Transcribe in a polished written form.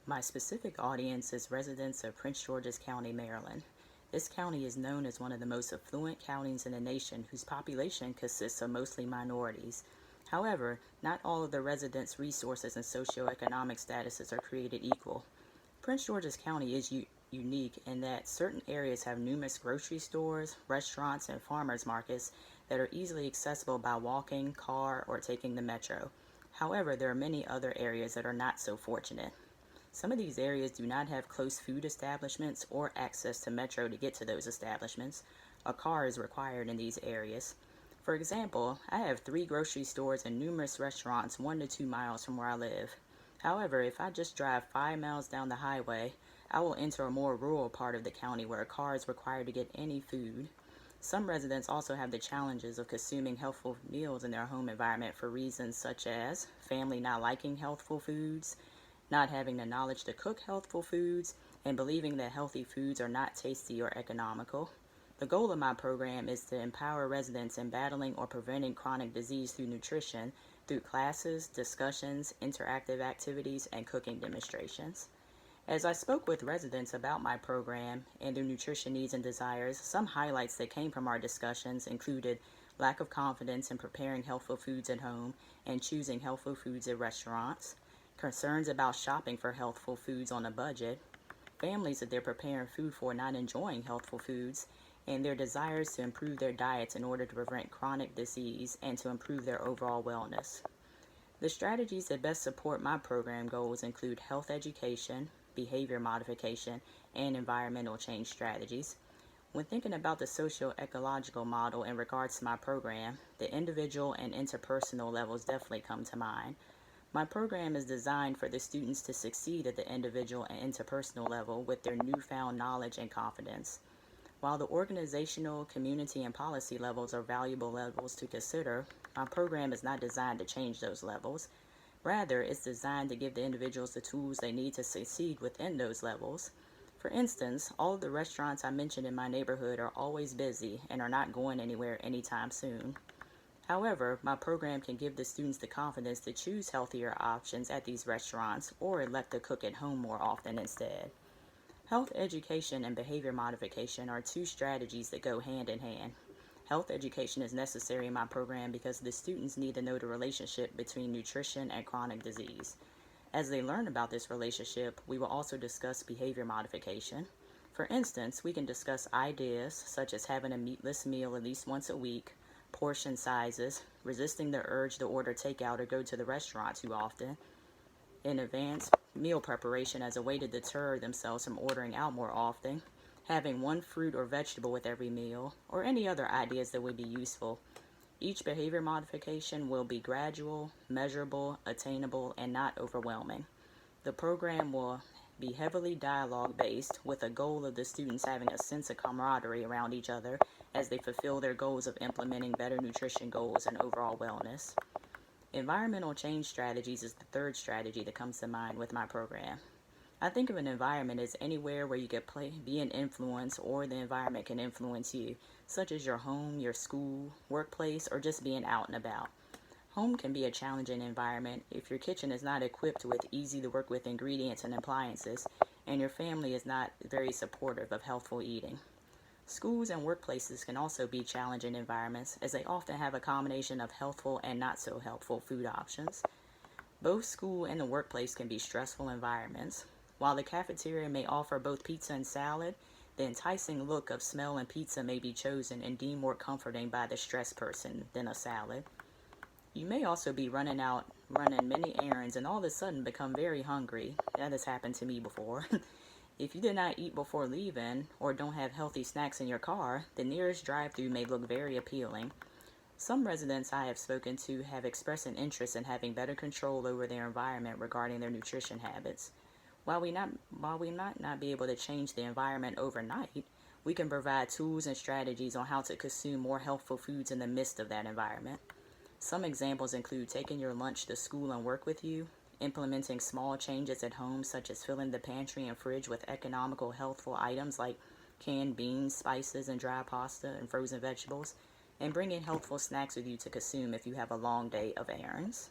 My specific audience is residents of Prince George's County, Maryland. This county is known as one of the most affluent counties in the nation whose population consists of mostly minorities. However, not all of the residents' resources and socioeconomic statuses are created equal. Prince George's County is unique in that certain areas have numerous grocery stores, restaurants, and farmers markets that are easily accessible by walking, car, or taking the metro. However, there are many other areas that are not so fortunate. Some of these areas do not have close food establishments or access to metro to get to those establishments. A car is required in these areas. For example, I have 3 grocery stores and numerous restaurants 1 to 2 miles from where I live. However, if I just drive 5 miles down the highway, I will enter a more rural part of the county where a car is required to get any food. Some residents also have the challenges of consuming healthful meals in their home environment for reasons such as family not liking healthful foods, not having the knowledge to cook healthful foods, and believing that healthy foods are not tasty or economical. The goal of my program is to empower residents in battling or preventing chronic disease through nutrition through classes, discussions, interactive activities, and cooking demonstrations. As I spoke with residents about my program and their nutrition needs and desires, some highlights that came from our discussions included lack of confidence in preparing healthful foods at home and choosing healthful foods at restaurants, concerns about shopping for healthful foods on a budget, families that they're preparing food for not enjoying healthful foods, and their desires to improve their diets in order to prevent chronic disease and to improve their overall wellness. The strategies that best support my program goals include health education, behavior modification, and environmental change strategies. When thinking about the socio-ecological model in regards to my program, the individual and interpersonal levels definitely come to mind. My program is designed for the students to succeed at the individual and interpersonal level with their newfound knowledge and confidence. While the organizational, community, and policy levels are valuable levels to consider, my program is not designed to change those levels. Rather, it's designed to give the individuals the tools they need to succeed within those levels. For instance, all of the restaurants I mentioned in my neighborhood are always busy and are not going anywhere anytime soon. However, my program can give the students the confidence to choose healthier options at these restaurants or elect to cook at home more often instead. Health education and behavior modification are 2 strategies that go hand in hand. Health education is necessary in my program because the students need to know the relationship between nutrition and chronic disease. As they learn about this relationship, we will also discuss behavior modification. For instance, we can discuss ideas such as having a meatless meal at least once a week, portion sizes, resisting the urge to order takeout or go to the restaurant too often, in advance meal preparation as a way to deter themselves from ordering out more often, having 1 fruit or vegetable with every meal, or any other ideas that would be useful. Each behavior modification will be gradual, measurable, attainable, and not overwhelming. The program will be heavily dialogue-based with a goal of the students having a sense of camaraderie around each other as they fulfill their goals of implementing better nutrition goals and overall wellness. Environmental change strategies is the 3rd strategy that comes to mind with my program. I think of an environment as anywhere where you can be an influence or the environment can influence you, such as your home, your school, workplace, or just being out and about. Home can be a challenging environment if your kitchen is not equipped with easy to work with ingredients and appliances, and your family is not very supportive of healthful eating. Schools and workplaces can also be challenging environments as they often have a combination of healthful and not so healthful food options. Both school and the workplace can be stressful environments. While the cafeteria may offer both pizza and salad, the enticing look of smell and pizza may be chosen and deemed more comforting by the stressed person than a salad. You may also be running many errands and all of a sudden become very hungry. That has happened to me before. If you did not eat before leaving or don't have healthy snacks in your car, the nearest drive-thru may look very appealing. Some residents I have spoken to have expressed an interest in having better control over their environment regarding their nutrition habits. While we might not be able to change the environment overnight, we can provide tools and strategies on how to consume more healthful foods in the midst of that environment. Some examples include taking your lunch to school and work with you, implementing small changes at home such as filling the pantry and fridge with economical, healthful items like canned beans, spices, and dry pasta and frozen vegetables, and bringing healthful snacks with you to consume if you have a long day of errands.